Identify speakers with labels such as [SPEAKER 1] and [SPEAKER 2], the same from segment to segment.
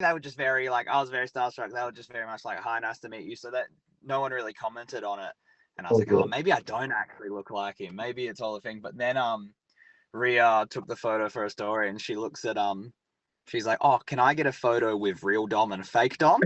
[SPEAKER 1] they were just very like, I was very starstruck. They were just very much like, hi, nice to meet you. So that no one really commented on it. And I was like, oh,
[SPEAKER 2] Okay.
[SPEAKER 1] maybe I don't actually look like him. Maybe it's all a thing. But then Rhea took the photo for a story, and she looks at she's like, oh, can I get a photo with real Dom and fake Dom?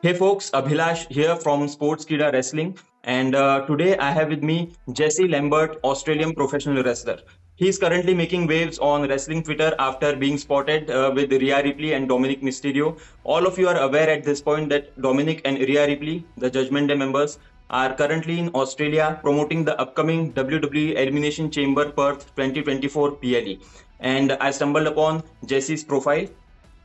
[SPEAKER 2] Hey folks, Abhilash here from Sportskeeda Wrestling, and today I have with me Jesse Lambert, Australian professional wrestler. He is currently making waves on wrestling Twitter after being spotted with Rhea Ripley and Dominik Mysterio. All of you are aware at this point that Dominik and Rhea Ripley, the Judgment Day members, are currently in Australia promoting the upcoming WWE Elimination Chamber Perth 2024 PLE. And I stumbled upon Jesse's profile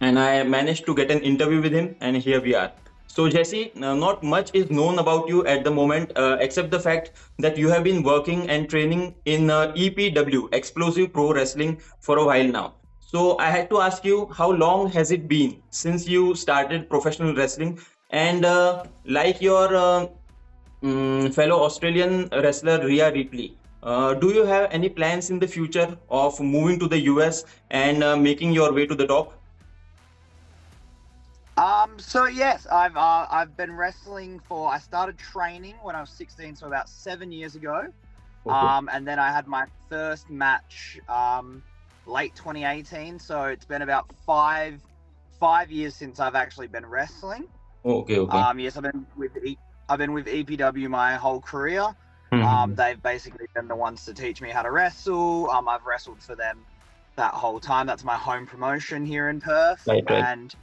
[SPEAKER 2] and I managed to get an interview with him, and here we are. So, Jesse, not much is known about you at the moment, except the fact that you have been working and training in EPW, Explosive Pro Wrestling, for a while now. So, I had to ask you, how long has it been since you started professional wrestling? And like your fellow Australian wrestler Rhea Ripley, do you have any plans in the future of moving to the US and making your way to the top?
[SPEAKER 1] So yes, I've been wrestling for. I started training when I was 16, so about 7 years ago.
[SPEAKER 2] Okay.
[SPEAKER 1] And then I had my first match late 2018. So it's been about five years since I've actually been wrestling.
[SPEAKER 2] Okay, okay.
[SPEAKER 1] Yes, I've been with EPW my whole career.
[SPEAKER 2] Mhm.
[SPEAKER 1] They've basically been the ones to teach me how to wrestle. I've wrestled for them that whole time. That's my home promotion here in Perth,
[SPEAKER 2] Right, right.
[SPEAKER 1] and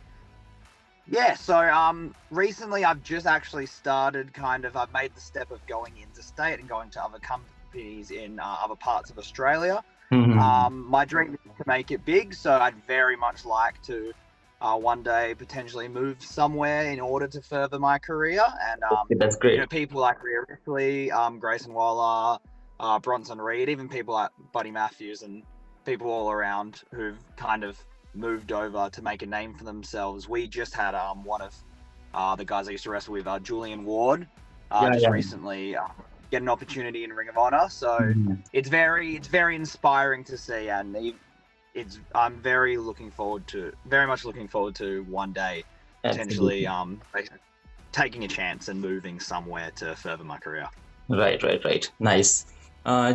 [SPEAKER 1] yeah, so recently I've just actually started I've made the step of going interstate and going to other companies in other parts of Australia.
[SPEAKER 2] Mhm.
[SPEAKER 1] My dream is to make it big, so I'd very much like to one day potentially move somewhere in order to further my career. And
[SPEAKER 2] Okay, that's great.
[SPEAKER 1] people like Rhea Ripley, Grayson Waller, Bronson Reed, even people like Buddy Matthews and people all around who've kind of moved over to make a name for themselves. We just had one of the guys I used to wrestle with, Julian Ward,
[SPEAKER 2] Yeah,
[SPEAKER 1] just
[SPEAKER 2] yeah.
[SPEAKER 1] recently get an opportunity in Ring of Honor. So
[SPEAKER 2] Mhm.
[SPEAKER 1] it's very inspiring to see, and I'm very much looking forward to one day potentially
[SPEAKER 2] Absolutely.
[SPEAKER 1] taking a chance and moving somewhere to further my career.
[SPEAKER 2] Right, right, right. Nice.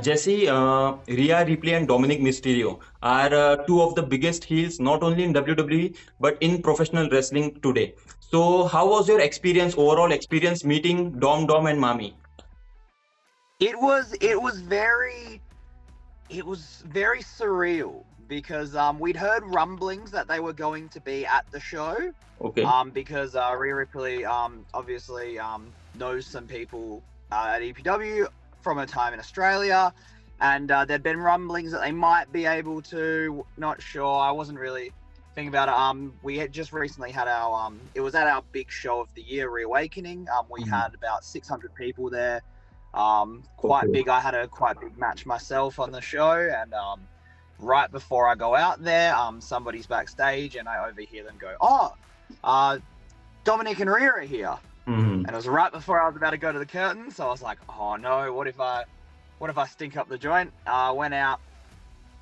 [SPEAKER 2] Jesse, Rhea Ripley and Dominik Mysterio are two of the biggest heels, not only in WWE, but in professional wrestling today. So, how was your overall experience meeting Dom and Mami?
[SPEAKER 1] It was very surreal because we'd heard rumblings that they were going to be at the show.
[SPEAKER 2] Okay.
[SPEAKER 1] Because Rhea Ripley obviously knows some people at EPW from her time in Australia, and there'd been rumblings that they might be able to. Not sure. I wasn't really thinking about it. We had just recently had our it was at our big show of the year, Reawakening. We
[SPEAKER 2] Mhm.
[SPEAKER 1] had about 600 people there. Quite
[SPEAKER 2] Okay.
[SPEAKER 1] big. I had a quite big match myself on the show, and right before I go out there, somebody's backstage, and I overhear them go, "Oh, Dominik and Rhea are here."
[SPEAKER 2] Mhm.
[SPEAKER 1] And it was right before I was about to go to the curtain, so I was like, "Oh no, what if I stink up the joint?" Went out,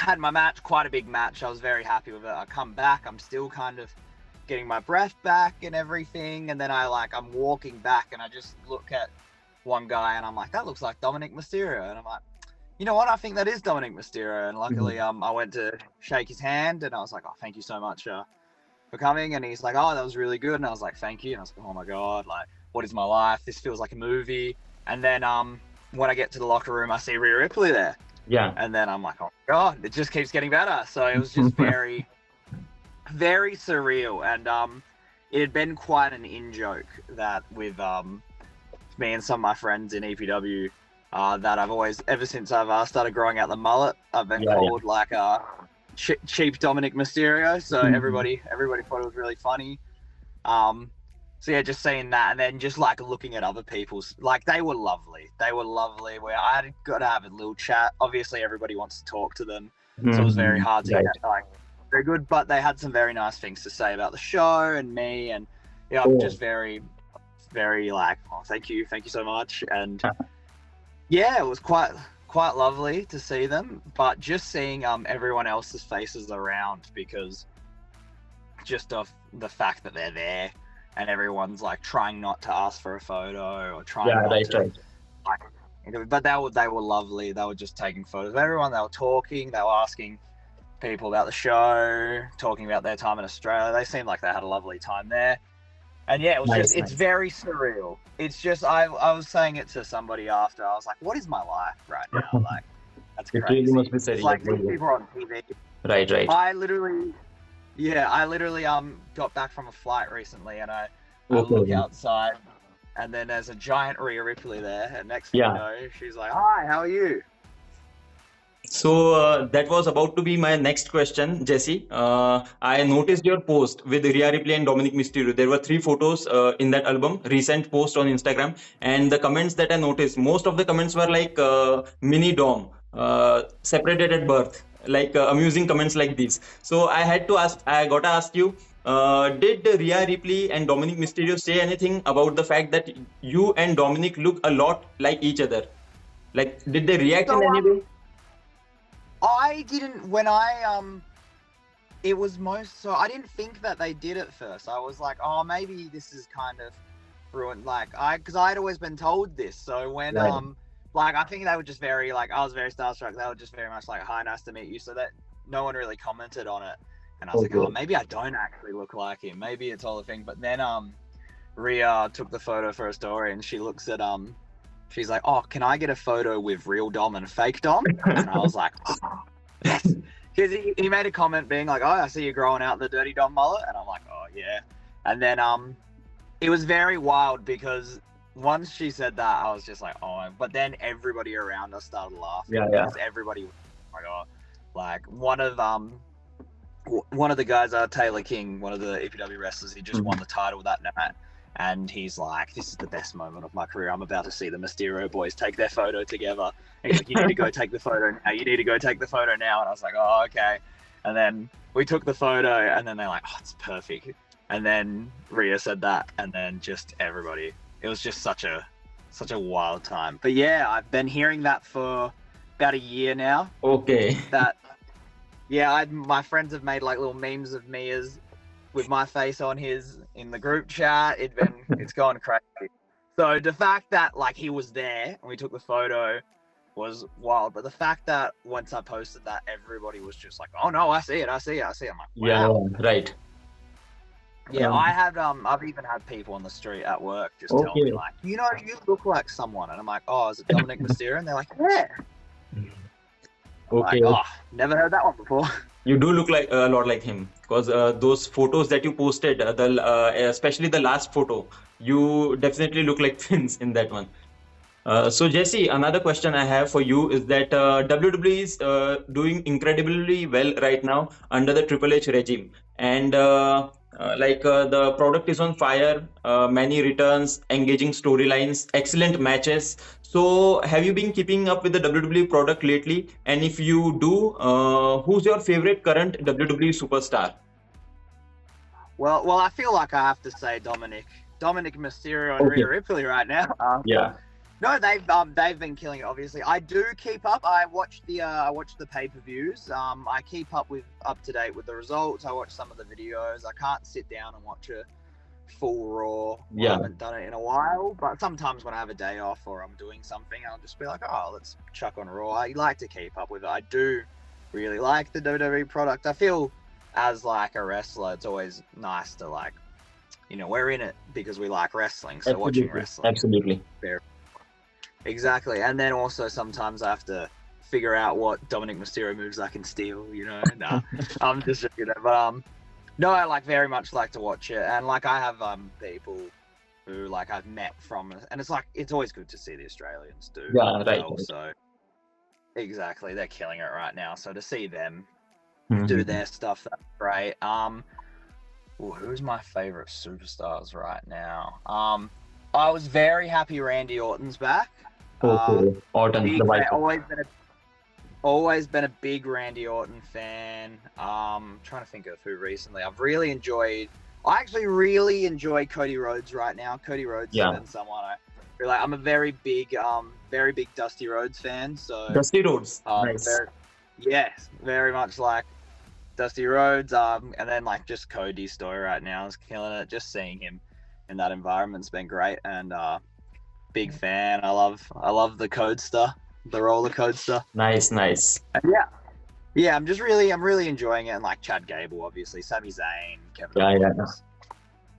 [SPEAKER 1] had my match, quite a big match. I was very happy with it. I come back, I'm still kind of getting my breath back and everything, and then I'm walking back, and I just look at one guy, and I'm like, "That looks like Dominik Mysterio," and I'm like, "You know what? I think that is Dominik Mysterio." And luckily,
[SPEAKER 2] Mhm.
[SPEAKER 1] I went to shake his hand, and I was like, "Oh, thank you so much for coming." And he's like, "Oh, that was really good." And I was like, "Thank you." And I was like, "Oh my god, like, what is my life? This feels like a movie." And then when I get to the locker room, I see Rhea Ripley there,
[SPEAKER 2] Yeah.
[SPEAKER 1] and then I'm like, "Oh my god, it just keeps getting better." So it was just very, very surreal, and it had been quite an in joke that with me and some of my friends in EPW. That I've always, ever since I've started growing out the mullet, I've been
[SPEAKER 2] Yeah, yeah.
[SPEAKER 1] called like cheap Dominik Mysterio. So
[SPEAKER 2] Mhm.
[SPEAKER 1] everybody thought it was really funny. So yeah, just seeing that, and then just like looking at other people's, like they were lovely. They were lovely. Where I got to have a little chat. Obviously, everybody wants to talk to them, so it was very
[SPEAKER 2] Mhm.
[SPEAKER 1] hard to
[SPEAKER 2] Right.
[SPEAKER 1] get like very good. But they had some very nice things to say about the show and me, and yeah, I'm
[SPEAKER 2] Oh,
[SPEAKER 1] just very very like, oh, thank you so much. And yeah, it was quite lovely to see them, but just seeing everyone else's faces around, because just of the fact that they're there and everyone's like trying not to ask for a photo or trying not to.
[SPEAKER 2] Right.
[SPEAKER 1] Like, but they were lovely. They were just taking photos of everyone. They were talking. They were asking people about the show, talking about their time in Australia. They seemed like they had a lovely time there. And yeah, it was it's very surreal. It's just, I was saying it to somebody after. I was like, what is my life right now? Like, that's crazy.
[SPEAKER 2] It really must be
[SPEAKER 1] It's like these people are on TV.
[SPEAKER 2] Right.
[SPEAKER 1] I literally got back from a flight recently, and I look outside, and then there's a giant Rhea Ripley there, and next thing you know, she's like, hi, how are you?
[SPEAKER 2] So that was about to be my next question, Jesse. I noticed your post with Rhea Ripley and Dominik Mysterio. There were 3 photos in that album, recent post on Instagram. And the comments that I noticed, most of the comments were like mini Dom, separated at birth, like amusing comments like these. So I got to ask you, did Rhea Ripley and Dominik Mysterio say anything about the fact that you and Dominik look a lot like each other? Like, did they react in any way?
[SPEAKER 1] I didn't, when it was so I didn't think that they did at first. I was like, oh, maybe this is kind of ruined, like, because I'd always been told this. So when, like, I think they were just very, like, I was very starstruck. They were just very much like, hi, nice to meet you. So that no one really commented on it. And I was like, oh, maybe I don't actually look like him. Maybe it's all a thing. But then Rhea took the photo for a story, and she looks at she's like, oh, can I get a photo with real Dom and fake Dom? And I was like, oh, yes. Because he made a comment being like, oh, I see you growing out the dirty Dom mullet. And I'm like, oh, yeah. And then it was very wild, because once she said that, I was just like, oh. But then everybody around us started laughing.
[SPEAKER 2] Yeah.
[SPEAKER 1] Because everybody was, oh my God. Like, one of the guys, Taylor King, one of the EPW wrestlers, he just won the title that night. And he's like, this is the best moment of my career. I'm about to see the Mysterio boys take their photo together. And he's like, you need to go take the photo now. You need to go take the photo now. And I was like, oh, okay. And then we took the photo, and then they're like, oh, it's perfect. And then Rhea said that, and then just everybody. It was just such a wild time. But yeah, I've been hearing that for about a year now.
[SPEAKER 2] Okay.
[SPEAKER 1] My friends have made like little memes of me with my face on his in the group chat. It's gone crazy. So the fact that like he was there and we took the photo was wild, but the fact that once I posted that, everybody was just like, oh no, I see it. I'm like, wow.
[SPEAKER 2] Yeah, right.
[SPEAKER 1] Yeah, I've even had people on the street at work just tell me like, you look like someone, and I'm like, oh, is it Dominik Mysterio? And they're like, yeah.
[SPEAKER 2] Okay.
[SPEAKER 1] Like, oh, never heard that one before.
[SPEAKER 2] You do look like a lot like him, because those photos that you posted, especially the last photo, you definitely look like twins in that one. So Jesse, another question I have for you is that WWE is doing incredibly well right now under the Triple H regime, and the product is on fire, many returns, engaging storylines, excellent matches. So have you been keeping up with the WWE product lately? And if you do, who's your favorite current WWE superstar?
[SPEAKER 1] Well, I feel like I have to say Dominik Mysterio and Rhea Ripley right now. No, they've been killing it. Obviously, I do keep up. I watch the pay-per-views. I keep up to date with the results. I watch some of the videos. I can't sit down and watch a full Raw. I haven't done it in a while. But sometimes when I have a day off or I'm doing something, I'll just be like, oh, let's chuck on Raw. I like to keep up with it. I do really like the WWE product. I feel as like a wrestler, it's always nice to like, we're in it because we like wrestling. So watching wrestling,
[SPEAKER 2] absolutely.
[SPEAKER 1] Exactly. And then also sometimes I have to figure out what Dominik Mysterio moves I can steal, Nah, I'm just, but no, I like very much like to watch it. And like I have people who like I've met from, and it's like, it's always good to see the Australians do.
[SPEAKER 2] Yeah, right.
[SPEAKER 1] So exactly, they're killing it right now. So to see them do their stuff, that's great. Who's my favorite superstars right now? I was very happy Randy Orton's back.
[SPEAKER 2] Orton,
[SPEAKER 1] always been a big Randy Orton fan. Trying to think of who recently. I've really enjoyed I actually really enjoy Cody Rhodes right now. Cody Rhodes has
[SPEAKER 2] Yeah.
[SPEAKER 1] been someone I really like. I'm a very big Dusty Rhodes fan. So
[SPEAKER 2] Dusty Rhodes. Nice.
[SPEAKER 1] yes, very much like Dusty Rhodes. And then like just Cody's story right now is killing it. Just seeing him in that environment's been great, and big fan. I love the Codester, the roller coaster.
[SPEAKER 2] Nice.
[SPEAKER 1] And yeah, I'm really enjoying it. And like Chad Gable, obviously, Sami Zayn, Kevin
[SPEAKER 2] Yeah.
[SPEAKER 1] Owens.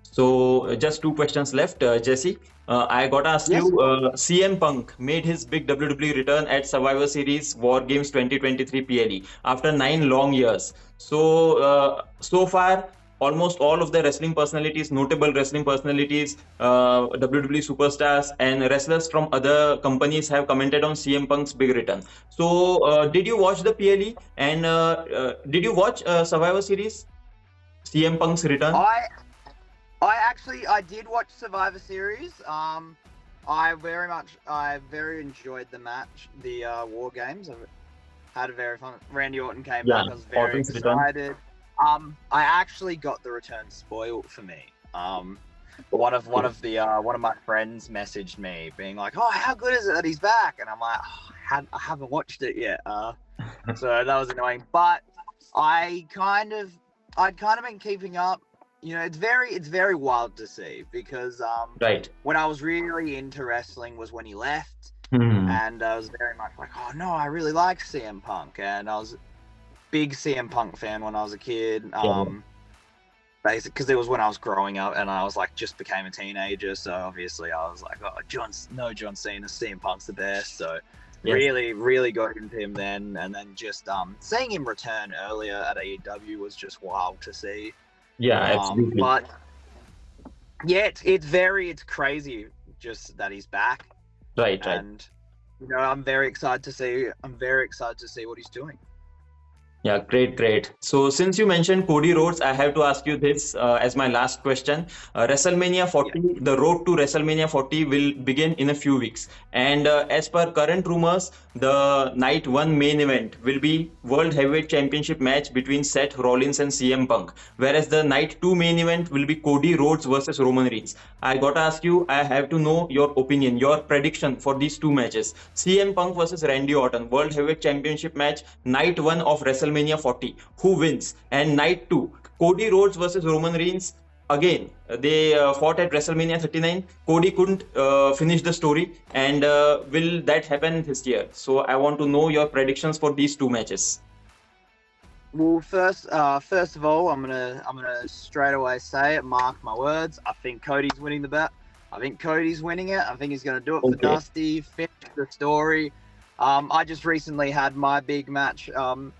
[SPEAKER 2] So just two questions left, Jesse. I got to ask
[SPEAKER 1] Yes.
[SPEAKER 2] you, CM Punk made his big WWE return at Survivor Series War Games 2023 PLE after 9 long years. So far, almost all of the wrestling personalities, notable wrestling personalities, WWE superstars, and wrestlers from other companies have commented on CM Punk's big return. So, did you watch the PLE, and did you watch Survivor Series? CM Punk's return?
[SPEAKER 1] I did watch Survivor Series. I very enjoyed the match, the War Games. I had a very fun. Randy Orton came back. I was very
[SPEAKER 2] Orton's
[SPEAKER 1] excited. I actually got the return spoiled for me. One of my friends messaged me being like, "Oh, how good is it that he's back?" And I'm like, I haven't watched it yet. So that was annoying. But I'd kind of been keeping up. You know, it's very wild to see because
[SPEAKER 2] Right.
[SPEAKER 1] when I was really into wrestling was when he left,
[SPEAKER 2] Hmm.
[SPEAKER 1] and I was very much like, oh no, I really like CM Punk, and I was a big CM Punk fan when I was a kid. Basically, because it was when I was growing up, and I was like just became a teenager, so obviously I was like, oh, John Cena, CM Punk's the best, so.
[SPEAKER 2] Yes.
[SPEAKER 1] Really got into him then, and then just seeing him return earlier at AEW was just wild to see.
[SPEAKER 2] Yeah, absolutely.
[SPEAKER 1] But yeah, it's crazy just that he's back.
[SPEAKER 2] Right.
[SPEAKER 1] And you know, I'm very excited to see what he's doing.
[SPEAKER 2] Yeah, great. So since you mentioned Cody Rhodes, I have to ask you this as my last question. WrestleMania 40, the road to WrestleMania 40 will begin in a few weeks. And as per current rumors, the night one main event will be World Heavyweight Championship match between Seth Rollins and CM Punk. Whereas the night two main event will be Cody Rhodes versus Roman Reigns. I gotta ask you, I have to know your opinion, your prediction for these two matches. CM Punk versus Randy Orton, World Heavyweight Championship match, night one of WrestleMania 40. Who wins? And night two, Cody Rhodes versus Roman Reigns. Again, they fought at WrestleMania 39. Cody couldn't finish the story, and will that happen this year? So I want to know your predictions for these two matches.
[SPEAKER 1] Well, first of all, I'm gonna straight away say it. Mark my words. I think Cody's winning the bet. I think Cody's winning it. I think he's gonna do it for Dusty. Finish the story. I just recently had my big match,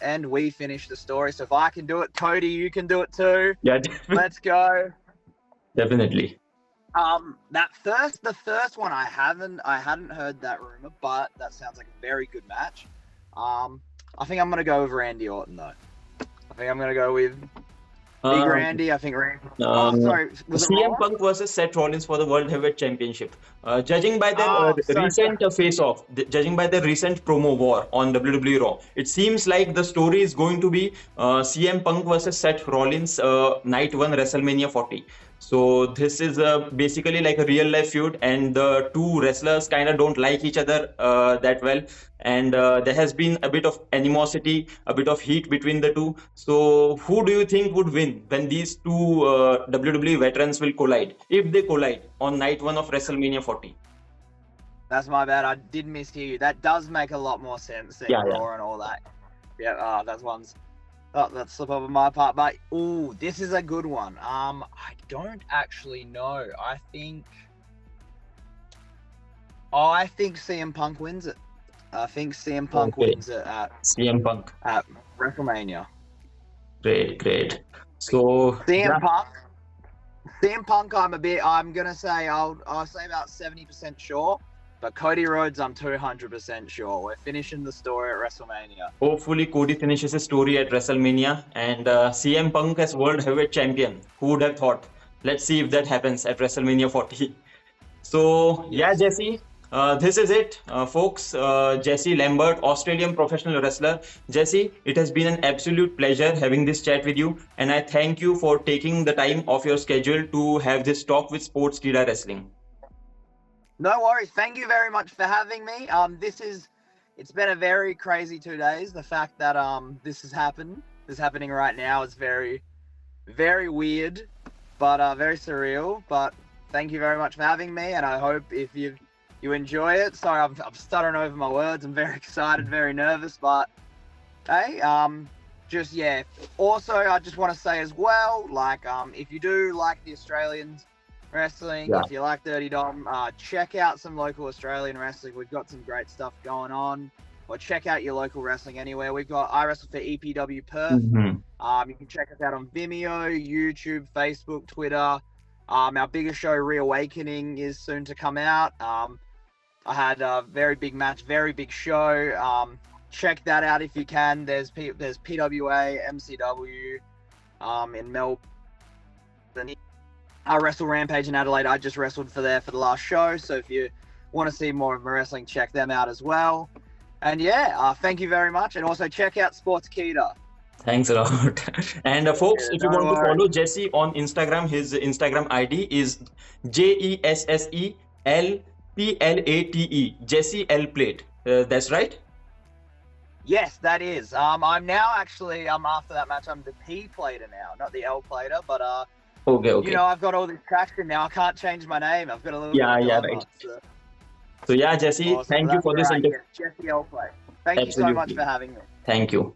[SPEAKER 1] and we finished the story. So if I can do it, Cody, you can do it too.
[SPEAKER 2] Yeah,
[SPEAKER 1] Let's go.
[SPEAKER 2] definitely.
[SPEAKER 1] The first one I hadn't heard that rumor, but that sounds like a very good match. I think I'm gonna go with Randy Orton though. I think I'm gonna go with Big Randy. I think Randy. Sorry, was it
[SPEAKER 2] CM
[SPEAKER 1] Raw?
[SPEAKER 2] Punk versus Seth Rollins for the World Heavyweight Championship. Judging by their face-off, judging by their recent promo war on WWE Raw, it seems like the story is going to be CM Punk versus Seth Rollins, night one WrestleMania 40. So this is basically like a real-life feud, and the two wrestlers kind of don't like each other that well, and there has been a bit of animosity, a bit of heat between the two. So who do you think would win when these two WWE veterans will collide, if they collide on night one of WrestleMania 40?
[SPEAKER 1] That's my bad. I did mishear you. That does make a lot more sense than Raw and all that. Yeah, that's slip up on my part. But this is a good one. I don't actually know. I think CM Punk wins it. I think CM Punk wins it at WrestleMania.
[SPEAKER 2] Great. So
[SPEAKER 1] CM Punk, I'm gonna say I'll say about 70% sure. But Cody Rhodes, I'm 200% sure. We're finishing the story at WrestleMania.
[SPEAKER 2] hopefully Cody finishes his story at WrestleMania, and CM Punk as World Heavyweight Champion. Who would have thought? Let's see if that happens at WrestleMania 40. So yeah, Jesse, This is it, folks. Jesse Lambert, Australian professional wrestler. Jesse, it has been an absolute pleasure having this chat with you, and I thank you for taking the time off your schedule to have this talk with Sportskeeda Wrestling.
[SPEAKER 1] No worries. Thank you very much for having me. It's been a very crazy 2 days. The fact that this is happening right now is very, very weird, but very surreal. But thank you very much for having me, and I hope if you enjoy it. Sorry, I'm stuttering over my words. I'm very excited, very nervous, but hey, just yeah. Also, I just want to say as well, like, if you do like the Australians wrestling, if you like Dirty Dom, check out some local Australian wrestling. We've got some great stuff going on. Or check out your local wrestling anywhere. We've got I Wrestle for EPW Perth. You can check us out on Vimeo, YouTube, Facebook, Twitter. Our biggest show, Reawakening, is soon to come out. I had a very big match, very big show. Check that out if you can. There's PWA, MCW in Melbourne. I Wrestle Rampage in Adelaide. I just wrestled for the last show. So if you want to see more of my wrestling, check them out as well. And yeah, thank you very much. And also check out Sportskeeda.
[SPEAKER 2] Thanks a lot. And folks, if you want to follow Jesse on Instagram, his Instagram ID is JESSELPLATE, Jesse L Plate. That's right?
[SPEAKER 1] Yes, that is. I'm now actually, after that match, I'm the P plater now, not the L plater, but
[SPEAKER 2] Okay.
[SPEAKER 1] you know, I've got all this traction now. I can't change my name. I've got a little
[SPEAKER 2] right. So yeah, Jesse,
[SPEAKER 1] awesome.
[SPEAKER 2] thank you for this interview.
[SPEAKER 1] Jesse L Plate. Thank you so much for having me.
[SPEAKER 2] Thank you.